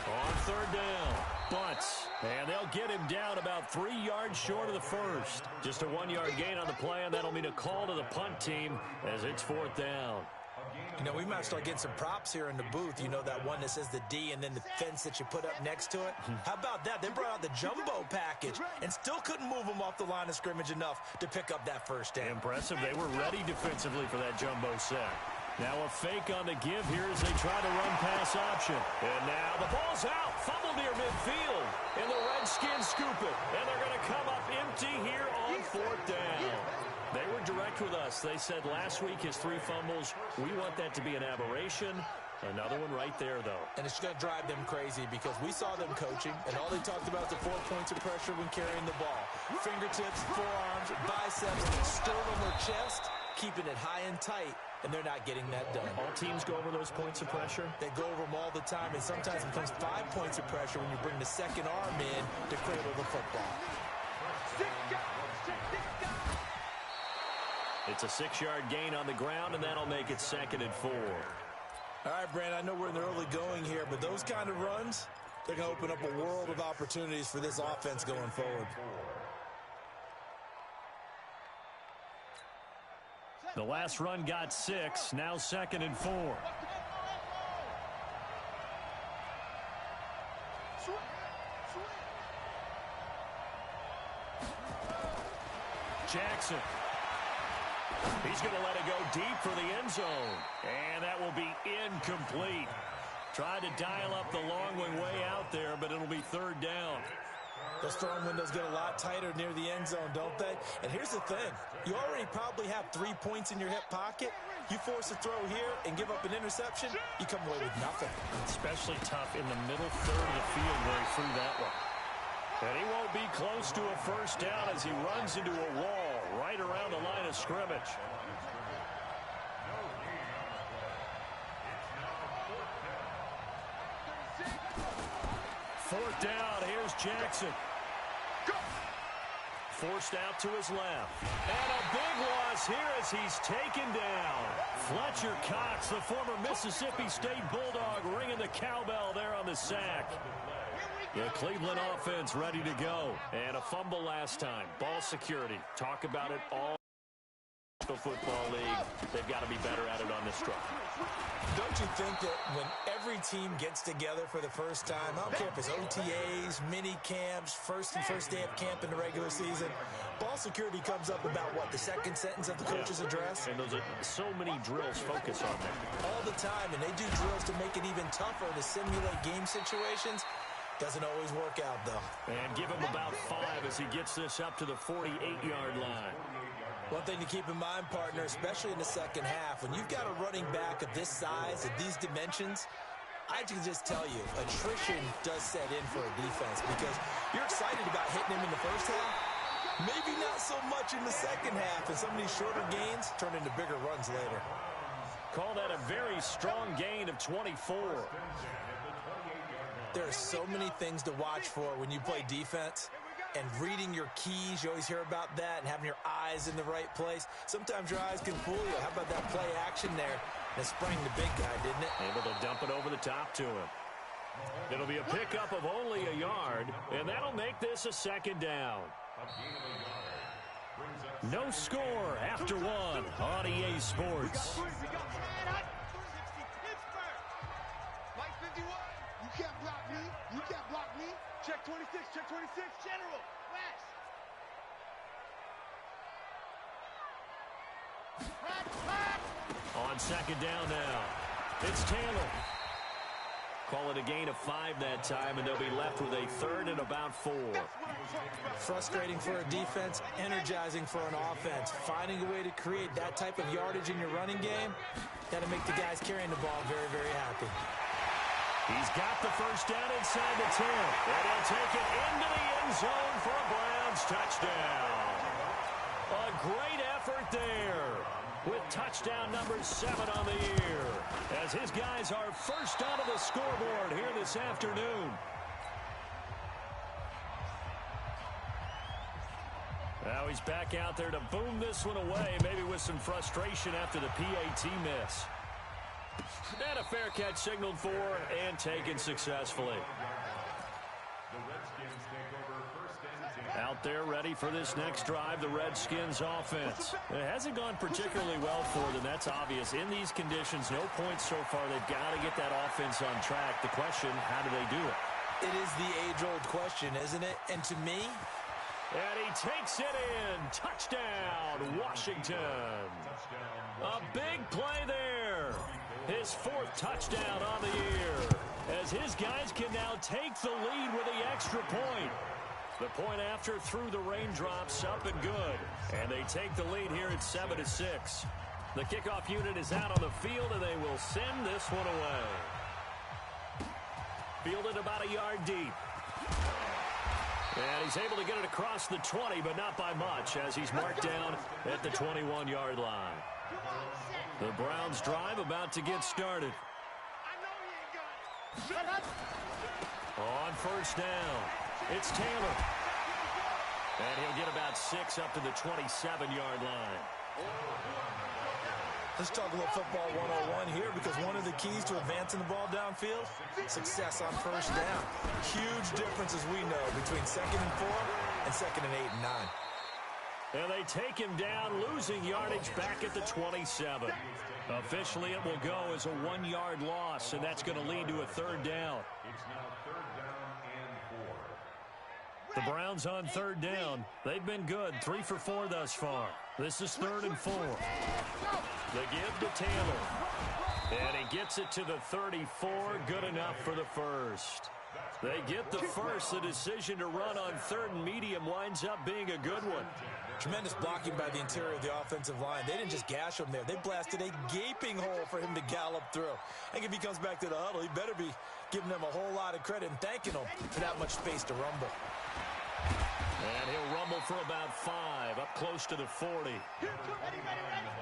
On third down, bunts, and they'll get him down about 3 yards short of the first. Just a 1-yard gain on the play, and that'll mean a call to the punt team as it's fourth down. You know, we might start getting some props here in the booth. You know, that one that says the D and then the fence that you put up next to it. How about that? They brought out the jumbo package and still couldn't move them off the line of scrimmage enough to pick up that first down. Impressive. They were ready defensively for that jumbo set. Now a fake on the give here as they try to run pass option. And now the ball's out. Fumble near midfield. And the Redskins scoop it. And they're going to come up empty here on fourth down. They were direct with us. They said last week his 3 fumbles. We want that to be an aberration. Another one right there, though. And it's going to drive them crazy because we saw them coaching, and all they talked about is the 4 points of pressure when carrying the ball. Fingertips, forearms, biceps, sternum or chest, keeping it high and tight, and they're not getting that done. All teams go over those points of pressure? They go over them all the time, and sometimes it becomes 5 points of pressure when you bring the second arm in to cradle the football. It's a 6-yard gain on the ground, and that'll make it 2nd and 4. All right, Brandon, I know we're in the early going here, but those kind of runs, they're going to open up a world of opportunities for this offense going forward. The last run got 6, now 2nd and 4. Jackson. He's going to let it go deep for the end zone. And that will be incomplete. Tried to dial up the long one way out there, but it'll be 3rd down. Those throwing windows get a lot tighter near the end zone, don't they? And here's the thing. You already probably have 3 points in your hip pocket. You force a throw here and give up an interception, you come away with nothing. Especially tough in the middle third of the field where he threw that one. And he won't be close to a first down as he runs into a wall right around the line of scrimmage. Fourth down, here's Jackson. Forced out to his left. And a big loss here as he's taken down. Fletcher Cox, the former Mississippi State Bulldog, ringing the cowbell there on the sack. The Cleveland offense ready to go. And a fumble last time. Ball security. Talk about it all. The football league, they've got to be better at it on this drive. Don't you think that when every team gets together for the first time, I don't care if it's OTAs, mini camps, first day of camp in the regular season, ball security comes up about what, the second sentence of the coach's address? And those are so many drills focus on that. All the time, and they do drills to make it even tougher to simulate game situations. Doesn't always work out, though. And give him about 5 as he gets this up to the 48-yard line. One thing to keep in mind, partner, especially in the second half, when you've got a running back of this size, of these dimensions, I can just tell you, attrition does set in for a defense because you're excited about hitting him in the first half. Maybe not so much in the second half, and some of these shorter gains turn into bigger runs later. Call that a very strong gain of 24. There are so many things to watch for when you play defense. And reading your keys, you always hear about that, and having your eyes in the right place. Sometimes your eyes can fool you. How about that play action there? And it sprang the big guy, didn't it? Able to dump it over the top to him. It'll be a pickup of only a yard, and that'll make this a 2nd down. No score after 1 on EA Sports. You can't block me. You can't block me. Check 26. Check 26. General. West. On 2nd down now. It's Taylor. Call it a gain of 5 that time, and they'll be left with a 3rd and about 4. Frustrating for a defense, energizing for an offense. Finding a way to create that type of yardage in your running game, that'll make the guys carrying the ball very, very happy. He's got the first down inside the 10. And he'll take it into the end zone for a Browns touchdown. A great effort there with touchdown number 7 on the year. As his guys are first onto the scoreboard here this afternoon. Now he's he's back out there to boom this one away, maybe with some frustration after the PAT miss. And a fair catch signaled for and taken successfully. Out there ready for this next drive, the Redskins offense. It hasn't gone particularly well for them, that's obvious. In these conditions, no points so far. They've got to get that offense on track. The question, how do they do it? It is the age-old question, isn't it? And to me... And he takes it in. Touchdown, Washington. A big play there. His 4th touchdown on the year, as his guys can now take the lead with the extra point. The point after through the raindrops, up and good. And they take the lead here at 7-6. The kickoff unit is out on the field, and they will send this one away. Fielded about a yard deep. And he's able to get it across the 20, but not by much, as he's marked down at the 21-yard line. The Browns drive about to get started. On first down, it's Taylor. And he'll get about 6 up to the 27-yard line. Let's talk a little football 101 here, because one of the keys to advancing the ball downfield, success on first down. Huge difference, as we know, between 2nd and 4 and 2nd and 8 and 9. And they take him down, losing yardage back at the 27. Officially, it will go as a 1-yard loss, and that's going to lead to a 3rd down. It's now 3rd down and 4. The Browns on 3rd down. They've been good, 3 for 4 thus far. This is 3rd and 4. The give to Taylor. And he gets it to the 34. Good enough for the first. They get the first. The decision to run on 3rd and medium winds up being a good one. Tremendous blocking by the interior of the offensive line. They didn't just gash him there. They blasted a gaping hole for him to gallop through. I think if he comes back to the huddle, he better be giving them a whole lot of credit and thanking them for that much space to rumble. And he'll rumble for about 5, up close to the 40.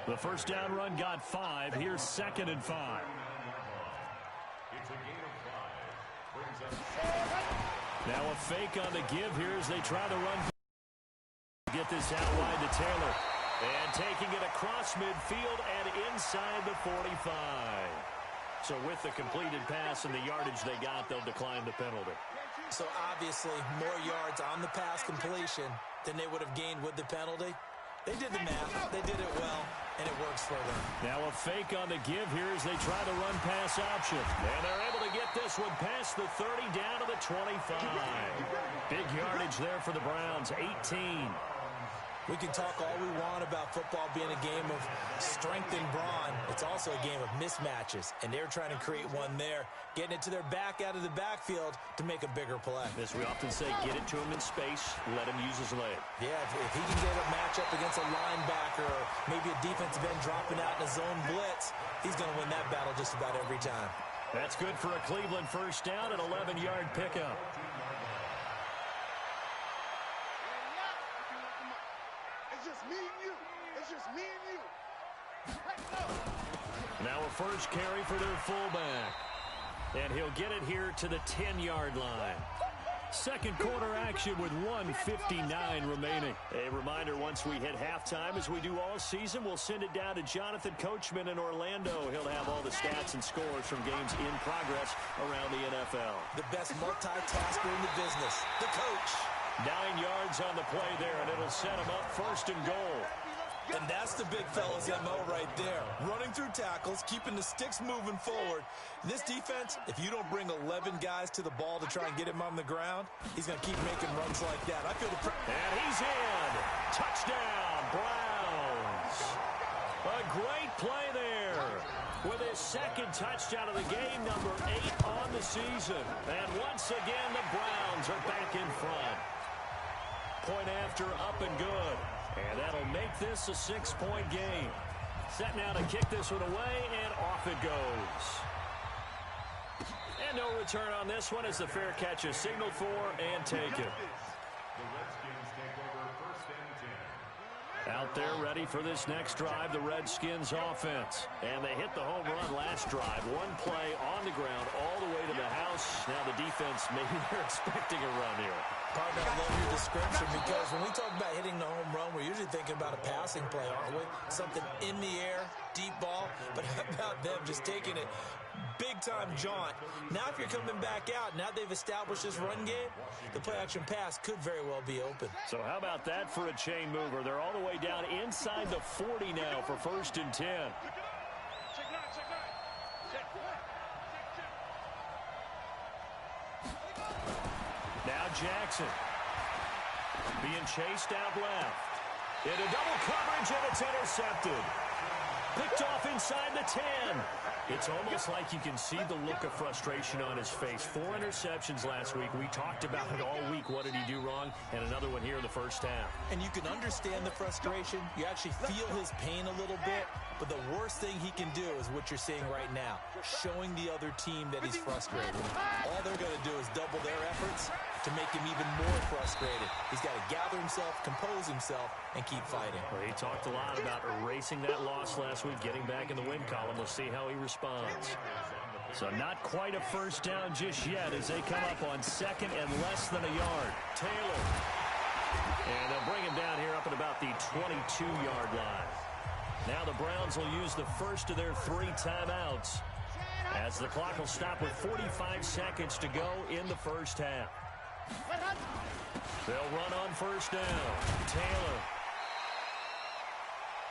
The first down run got 5. Here's 2nd and 5. It's a gain of 5. Now a fake on the give here as they try to run. Get this out wide to Taylor. And taking it across midfield and inside the 45. So with the completed pass and the yardage they got, they'll decline the penalty. So obviously more yards on the pass completion than they would have gained with the penalty. They did the math. They did it well, and it works for them. Now a fake on the give here as they try to run pass option. And they're able to get this one past the 30 down to the 25. Big yardage there for the Browns, 18. We can talk all we want about football being a game of strength and brawn. It's also a game of mismatches, and they're trying to create one there, getting it to their back out of the backfield to make a bigger play. As we often say, get it to him in space, let him use his leg. Yeah, if he can get a matchup against a linebacker or maybe a defensive end dropping out in a zone blitz, he's going to win that battle just about every time. That's good for a Cleveland first down, an 11-yard pickup. Now a first carry for their fullback. And he'll get it here to the 10-yard line. Second quarter action with 1:59 remaining. A reminder, once we hit halftime, as we do all season, we'll send it down to Jonathan Coachman in Orlando. He'll have all the stats and scores from games in progress around the NFL. The best multitasker in the business, the coach. 9 yards on the play there, and it'll set him up 1st and goal. And that's the big fella's MO right there. Running through tackles, keeping the sticks moving forward. This defense, if you don't bring 11 guys to the ball to try and get him on the ground, he's going to keep making runs like that. I feel the and he's in. Touchdown, Browns. A great play there. With his 2nd touchdown of the game, number 8 on the season. And once again, the Browns are back in front. Point after, up and good. And that'll make this a 6-point game. Set now to kick this one away, and off it goes. And no return on this one as the fair catch is signaled for and taken. The Redskins take over 1st and Out there ready for this next drive, the Redskins offense. And they hit the home run last drive. One play on the ground all the way to the house. Now the defense, maybe they're expecting a run here. Partner, I love your description because when we talk about hitting the home run, we're usually thinking about a passing play, aren't we? Something in the air, deep ball. But how about them just taking it big-time jaunt? Now if you're coming back out, now they've established this run game, the play-action pass could very well be open. So how about that for a chain mover? They're all the way down inside the 40 now for 1st and 10. Now Jackson being chased out left. Into double coverage, and it's intercepted. Picked off inside the 10. It's almost like you can see the look of frustration on his face. 4 interceptions last week. We talked about it all week. What did he do wrong? And another one here in the first half. And you can understand the frustration. You actually feel his pain a little bit. But the worst thing he can do is what you're seeing right now, showing the other team that he's frustrated. All they're going to do is double their efforts to make him even more frustrated. He's got to gather himself, compose himself, and keep fighting. Well, he talked a lot about erasing that loss last week, getting back in the win column. We'll see how he responds. So not quite a first down just yet as they come up on 2nd and less than a yard. Taylor. And they'll bring him down here up at about the 22-yard line. Now the Browns will use the first of their 3 timeouts as the clock will stop with 45 seconds to go in the first half. They'll run on first down. Taylor.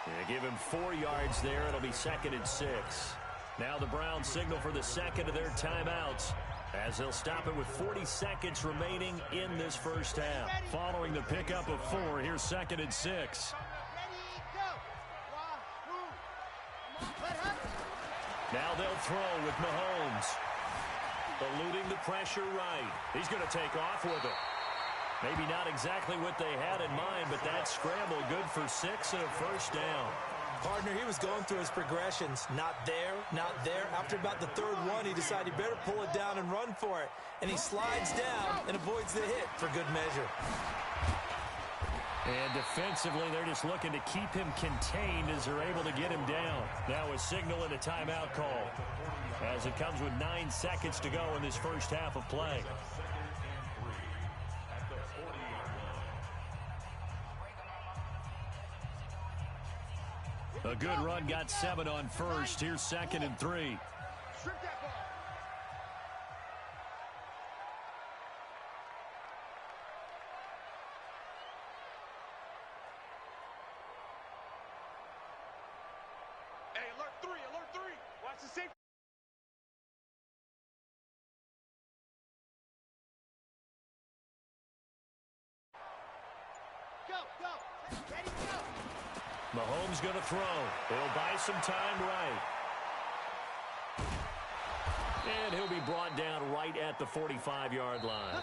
They give him 4 yards there. It'll be 2nd and 6. Now the Browns signal for the 2nd of their timeouts as they'll stop it with 40 seconds remaining in this first half. Following the pickup of 4, here's 2nd and 6. Now they'll throw with Mahomes. Eluding the pressure right. He's going to take off with it. Maybe not exactly what they had in mind, but that scramble good for 6 and a first down. Partner, he was going through his progressions. Not there, not there. After about the 3rd one, he decided he better pull it down and run for it. And he slides down and avoids the hit for good measure. And defensively, they're just looking to keep him contained as they're able to get him down. Now a signal and a timeout call as it comes with 9 seconds to go in this first half of play. A good run got 7 on first. Here's 2nd and 3. Mahomes going to throw. He'll buy some time right. And he'll be brought down right at the 45-yard line.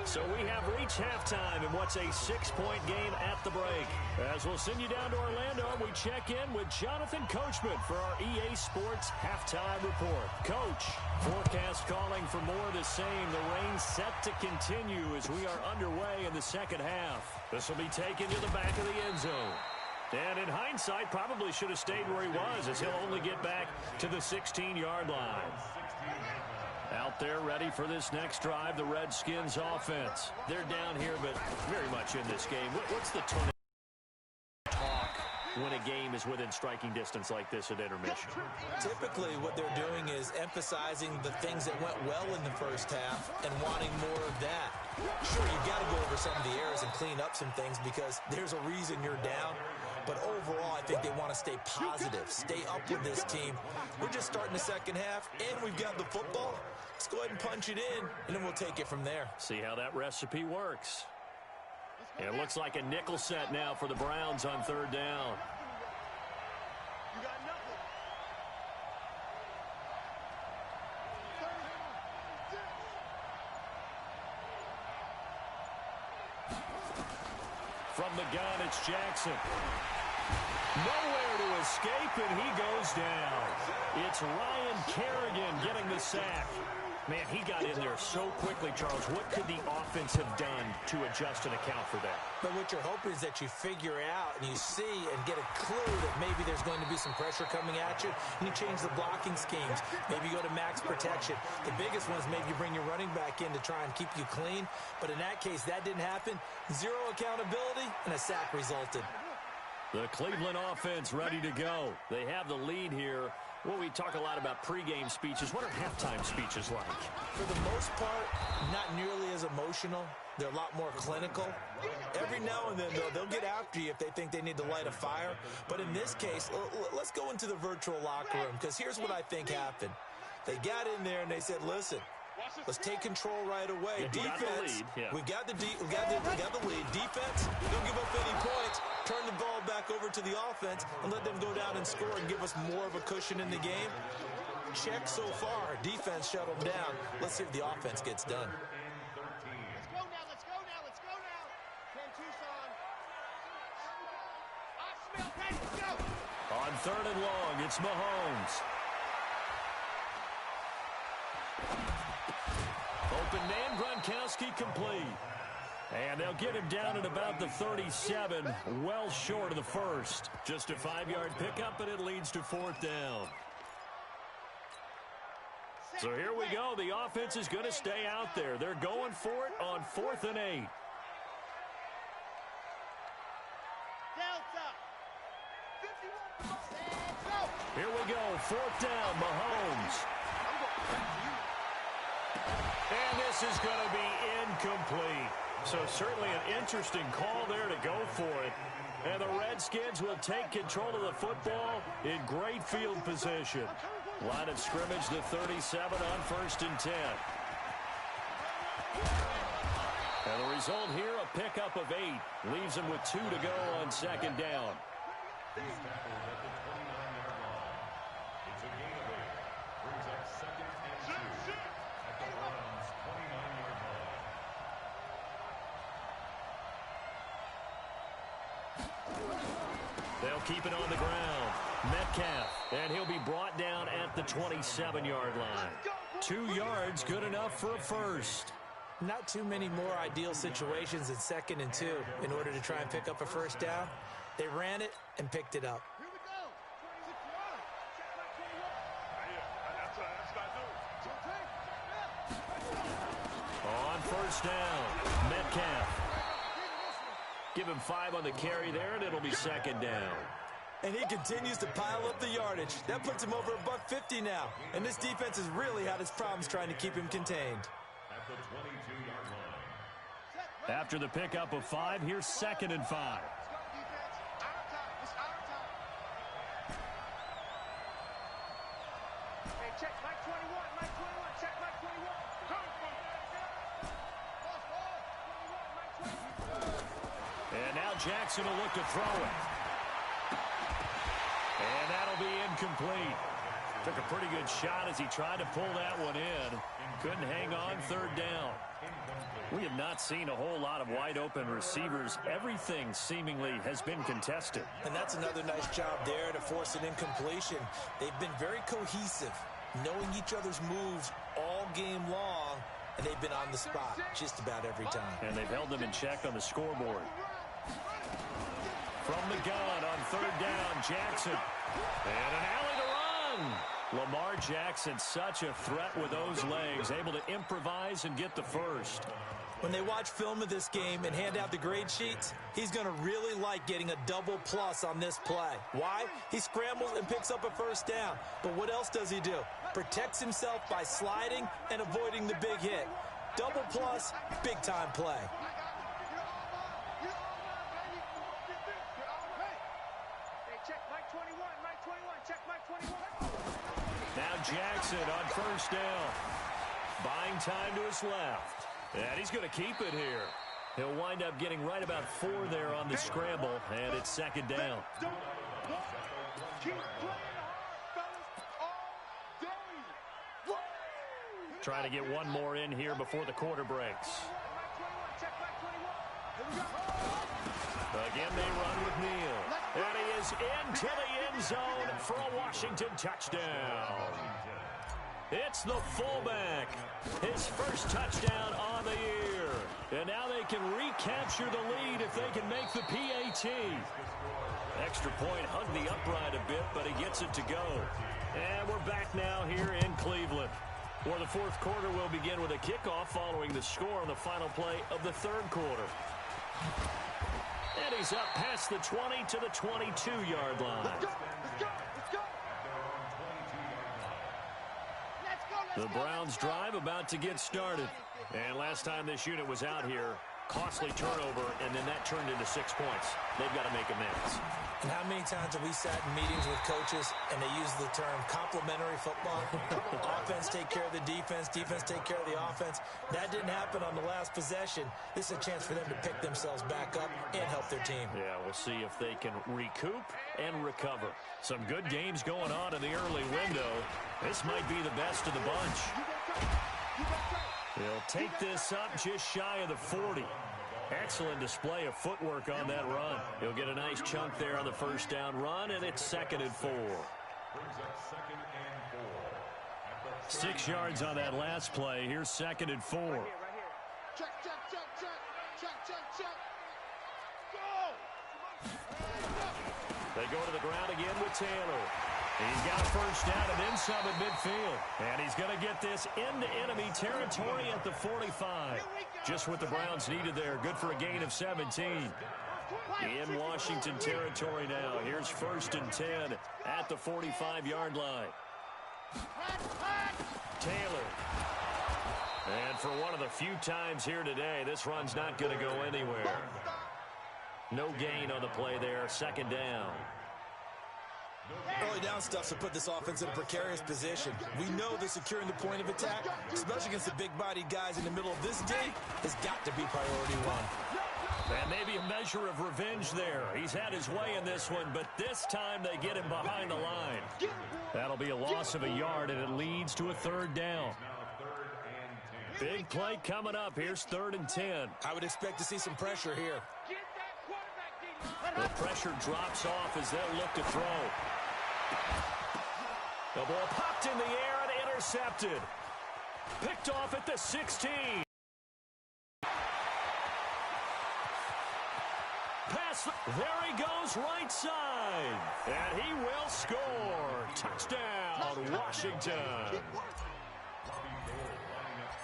So we have reached halftime in what's a 6-point game at the break. As we'll send you down to Orlando, we check in with Jonathan Coachman for our EA Sports Halftime Report. Coach, forecast calling for more of the same. The rain set to continue as we are underway in the second half. This will be taken to the back of the end zone. And in hindsight, probably should have stayed where he was as he'll only get back to the 16-yard line. Out there ready for this next drive, the Redskins offense. They're down here, but very much in this game. What's the tone of talk when a game is within striking distance like this at intermission? Typically, what they're doing is emphasizing the things that went well in the first half and wanting more of that. Sure, you've got to go over some of the errors and clean up some things because there's a reason you're down. But overall, I think they want to stay positive, stay up with this team. We're just starting the second half, and we've got the football. Let's go ahead and punch it in, and then we'll take it from there. See how that recipe works. It looks like a nickel set now for the Browns on 3rd down. You got nothing. From the gun, it's Jackson. Nowhere to escape, and he goes down. It's Ryan Kerrigan getting the sack. Man, he got in there so quickly, Charles. What could the offense have done to adjust and account for that? But what you're hoping is that you figure out and you see and get a clue that maybe there's going to be some pressure coming at you, and you change the blocking schemes. Maybe you go to max protection. The biggest one is maybe you bring your running back in to try and keep you clean. But in that case, that didn't happen. Zero accountability, and a sack resulted. The Cleveland offense ready to go. They have the lead here. Well, we talk a lot about pregame speeches. What are halftime speeches like? For the most part, not nearly as emotional. They're a lot more clinical. Every now and then, though, they'll get after you if they think they need to light a fire. But in this case, let's go into the virtual locker room, because here's what I think happened. They got in there and they said, listen, let's take control right away. Defense, we got the lead. Defense, don't give up any points. Turn the ball back over to the offense and let them go down and score and give us more of a cushion in the game. Check so far. Defense shut them down. Let's see if the offense gets done. Let's go now. Let's go now. Let's go now. Ken Tucson. Let's go. On 3rd and long, it's Mahomes. Open man, Gronkowski complete. And they'll get him down at about the 37, well short of the first. Just a 5-yard pickup, and it leads to 4th down. So here we go. The offense is going to stay out there. They're going for it on 4th and 8. Here we go. 4th down, Mahomes. And this is going to be incomplete. So certainly an interesting call there to go for it. And the Redskins will take control of the football in great field position. Line of scrimmage, the 37 on 1st and 10. And the result here, a pickup of 8. Leaves them with 2 to go on 2nd down. It's a gain of 8. Brings up 2nd and 2 at the Browns' 29-yard line. They'll keep it on the ground. Metcalf, and he'll be brought down at the 27-yard line. 2 yards, good enough for a first. Not too many more ideal situations in 2nd and 2 in order to try and pick up a first down. They ran it and picked it up. Here we go. 26 yards. On 1st down, Metcalf. Give him 5 on the carry there, and it'll be 2nd down. And he continues to pile up the yardage. That puts him over $150 now. And this defense has really had its problems trying to keep him contained. At the 22-yard line. After the pickup of 5, here's 2nd and 5. Let's go, defense. Our time. It's our time. Hey, check Mike 21. Mike 21. Check Mike 21. Come on. And now Jackson will look to throw it. And that'll be incomplete. Took a pretty good shot as he tried to pull that one in. Couldn't hang on 3rd down. We have not seen a whole lot of wide-open receivers. Everything seemingly has been contested. And that's another nice job there to force an incompletion. They've been very cohesive, knowing each other's moves all game long, and they've been on the spot just about every time. And they've held them in check on the scoreboard. From the gun on 3rd down, Jackson. And an alley to run. Lamar Jackson, such a threat with those legs, able to improvise and get the first. When they watch film of this game and hand out the grade sheets, he's going to really like getting a double plus on this play. Why? He scrambles and picks up a first down. But what else does he do? Protects himself by sliding and avoiding the big hit. Double plus, big time play. Check Mike 21. Mike 21. Check Mike 21. Now Jackson on 1st down. Buying time to his left. And he's going to keep it here. He'll wind up getting right about 4 there on the scramble, and it's 2nd down. Keep playing hard, fellas, all day. Trying to get one more in here before the quarter breaks. Check Mike 21. Again, they run with Neal. And he is into the end zone for a Washington touchdown. It's the fullback. His first touchdown on the year. And now they can recapture the lead if they can make the PAT. Extra point hugged the upright a bit, but he gets it to go. And we're back now here in Cleveland, where the fourth quarter will begin with a kickoff following the score on the final play of the third quarter. And he's up past the 20 to the 22-yard line. Let's go, let's go, let's go. The Browns drive about to get started. And last time this unit was out here, costly turnover, and then that turned into 6 points. They've got to make amends. And how many times have we sat in meetings with coaches and they use the term complementary football? Offense take care of the defense, defense take care of the offense. That didn't happen on the last possession. This is a chance for them to pick themselves back up and help their team. Yeah, we'll see if they can recoup and recover. Some good games going on in the early window. This might be the best of the bunch. He'll take this up just shy of the 40. Excellent display of footwork on that run. He'll get a nice chunk there on the first down run, and it's 2nd and 4. 6 yards on that last play. Here's 2nd and 4. Right here. Check, check, check, check. Check, check, check. Go! They go to the ground again with Taylor. He's got a first down and then some at midfield. And he's going to get this into enemy territory at the 45. Just what the Browns needed there. Good for a gain of 17. In Washington territory now. Here's 1st and 10 at the 45-yard line. Taylor. And for one of the few times here today, this run's not going to go anywhere. No gain on the play there. 2nd down. Early down stuff to put this offense in a precarious position. We know that securing the point of attack, especially against the big-bodied guys in the middle of this day, has got to be priority one. And maybe a measure of revenge there. He's had his way in this one, but this time they get him behind the line. That'll be a loss of a yard, and it leads to a 3rd down. Big play coming up. Here's 3rd and 10. I would expect to see some pressure here. The pressure drops off as they'll look to throw. The ball popped in the air and intercepted. Picked off at the 16. Pass. There he goes right side. And he will score. Touchdown, Washington.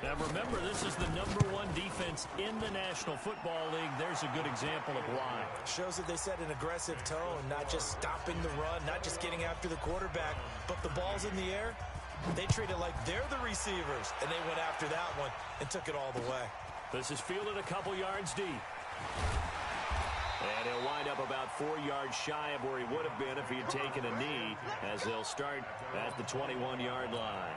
Now remember, this is the #1 defense in the National Football League. There's a good example of why. Shows that they set an aggressive tone, not just stopping the run, not just getting after the quarterback, but the ball's in the air. They treat it like they're the receivers, and they went after that one and took it all the way. This is fielded a couple yards deep. And he'll wind up about 4 yards shy of where he would have been if he had taken a knee, as they'll start at the 21-yard line.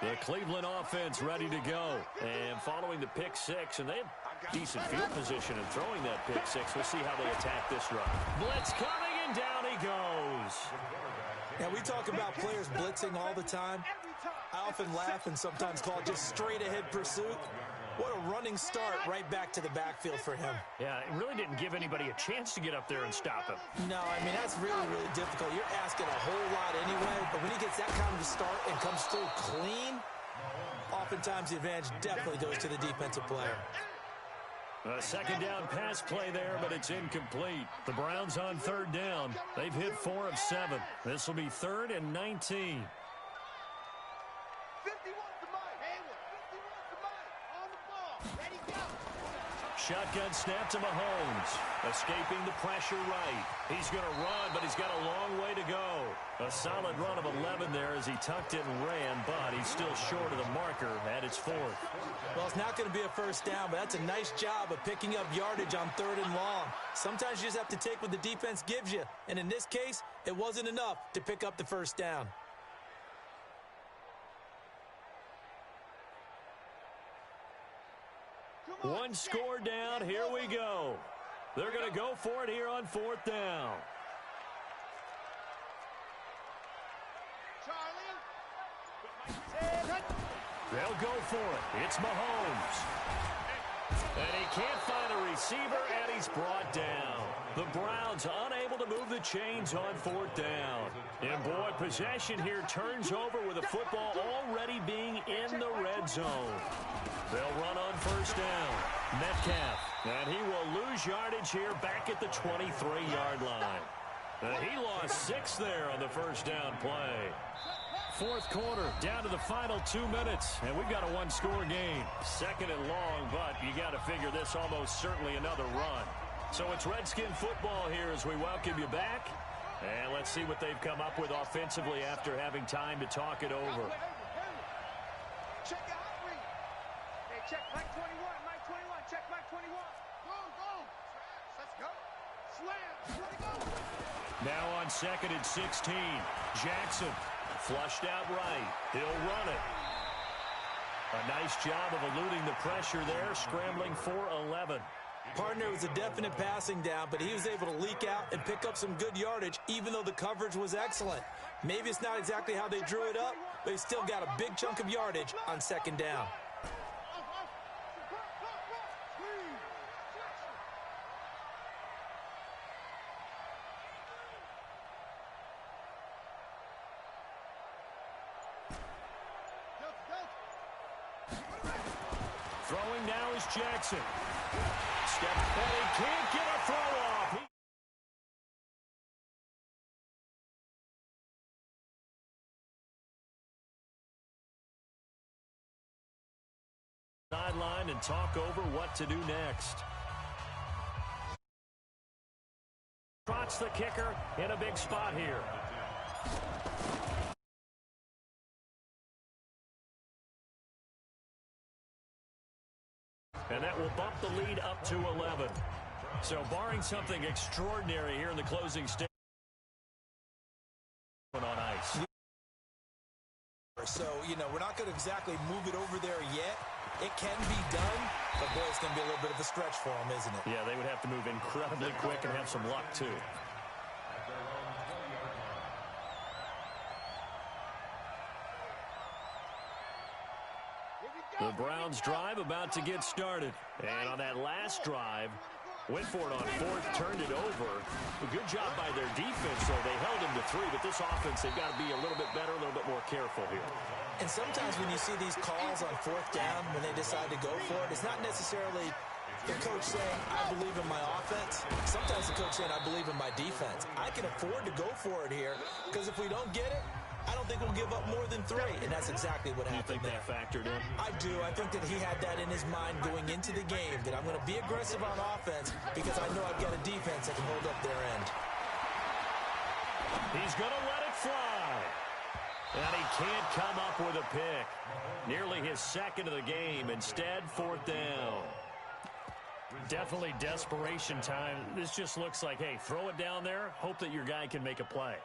The Cleveland offense ready to go. And following the pick six, and they have decent field position in throwing that pick six. We'll see how they attack this run. Blitz coming, and down he goes. Now, we talk about players blitzing all the time. I often laugh and sometimes call it just straight-ahead pursuit. What a running start right back to the backfield for him. Yeah, it really didn't give anybody a chance to get up there and stop him. No, I mean, that's really, really difficult. You're asking a whole lot anyway, but when he gets that kind of a start and comes through clean, oftentimes the advantage definitely goes to the defensive player. A 2nd down pass play there, but it's incomplete. The Browns on 3rd down. They've hit 4 of 7. This will be 3rd and 19. Shotgun snap to Mahomes. Escaping the pressure right. He's going to run, but he's got a long way to go. A solid run of 11 there as he tucked it and ran, but he's still short of the marker at its 4th. Well, it's not going to be a first down, but that's a nice job of picking up yardage on 3rd and long. Sometimes you just have to take what the defense gives you, and in this case, it wasn't enough to pick up the first down. One score down. Here we go. They're going to go for it here on 4th down. They'll go for it. It's Mahomes. And he can't find a receiver, and he's brought down. The Browns unable to to move the chains on 4th down. And, boy, possession here turns over with the football already being in the red zone. They'll run on 1st down. Metcalf. And he will lose yardage here back at the 23-yard line. He lost 6 there on the 1st down play. 4th quarter, down to the final 2 minutes, and we've got a one-score game. 2nd and long, but you got to figure this almost certainly another run. So it's Redskin football here as we welcome you back. And let's see what they've come up with offensively after having time to talk it over. Check your hot read. Hey, check Mike 21, Mike 21, check Mike 21. Go, go. Let's go. Slam, let it go. Now on 2nd and 16, Jackson flushed out right. He'll run it. A nice job of eluding the pressure there, scrambling for 11. Partner, was a definite passing down, but he was able to leak out and pick up some good yardage, even though the coverage was excellent. Maybe it's not exactly how they drew it up, but he still got a big chunk of yardage on 2nd down. Throwing now is Jackson. Step and he can't get a throw off. Sideline and talk over what to do next. Trots the kicker in a big spot here. And that will bump the lead up to 11. So barring something extraordinary here in the closing stage on ice. So, we're not going to exactly move it over there yet. It can be done, but boy, it's going to be a little bit of a stretch for them, isn't it? Yeah, they would have to move incredibly quick and have some luck, too. The Browns drive about to get started. And on that last drive, went for it on 4th, turned it over. A good job by their defense, though. They held him to 3, but this offense, they've got to be a little bit better, a little bit more careful here. And sometimes when you see these calls on 4th down, when they decide to go for it, it's not necessarily the coach saying, I believe in my offense. Sometimes the coach saying, I believe in my defense. I can afford to go for it here, because if we don't get it, I don't think we'll give up more than 3, and that's exactly what happened there. You think that factored in? I do. I think that he had that in his mind going into the game, that I'm going to be aggressive on offense because I know I've got a defense that can hold up their end. He's going to let it fly. And he can't come up with a pick. Nearly his 2nd of the game. Instead, 4th down. Definitely desperation time. This just looks like, hey, throw it down there, hope that your guy can make a play.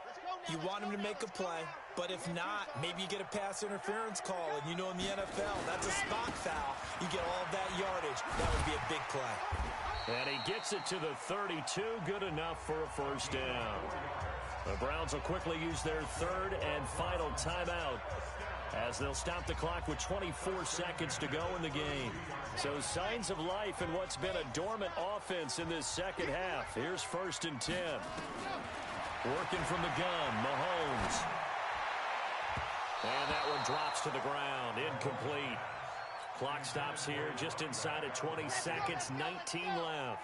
You want him to make a play, but if not, maybe you get a pass interference call, and in the NFL, that's a spot foul. You get all of that yardage. That would be a big play. And he gets it to the 32, good enough for a 1st down. The Browns will quickly use their 3rd and final timeout as they'll stop the clock with 24 seconds to go in the game. So signs of life in what's been a dormant offense in this 2nd half. Here's 1st and 10. Working from the gun, Mahomes. And that one drops to the ground, incomplete. Clock stops here just inside of 20 seconds, 19 left.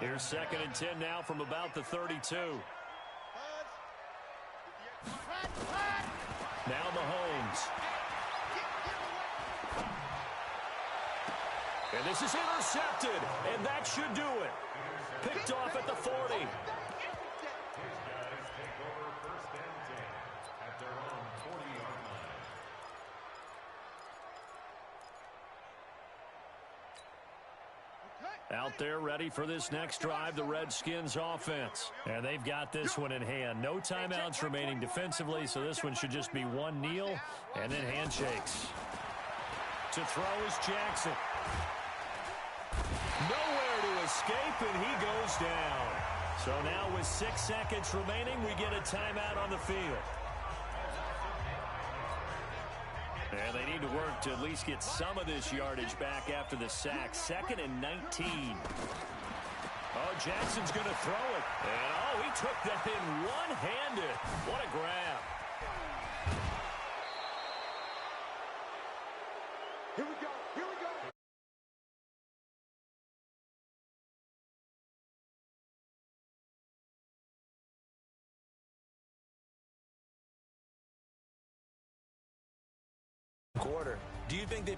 Here's 2nd and 10 now from about the 32. Now Mahomes. And this is intercepted, and that should do it. Picked off at the 40. Out there ready for this next drive, the Redskins offense. And they've got this one in hand. No timeouts remaining defensively, so this one should just be one kneel and then handshakes. To throw is Jackson. Nowhere to escape, and he goes down. So now with 6 seconds remaining, we get a timeout on the field. And they need to work to at least get some of this yardage back after the sack. 2nd and 19. Oh, Jackson's going to throw it. And, oh, he took that in one-handed. What a grab. Here we go. Here we go. Quarter. Do you think they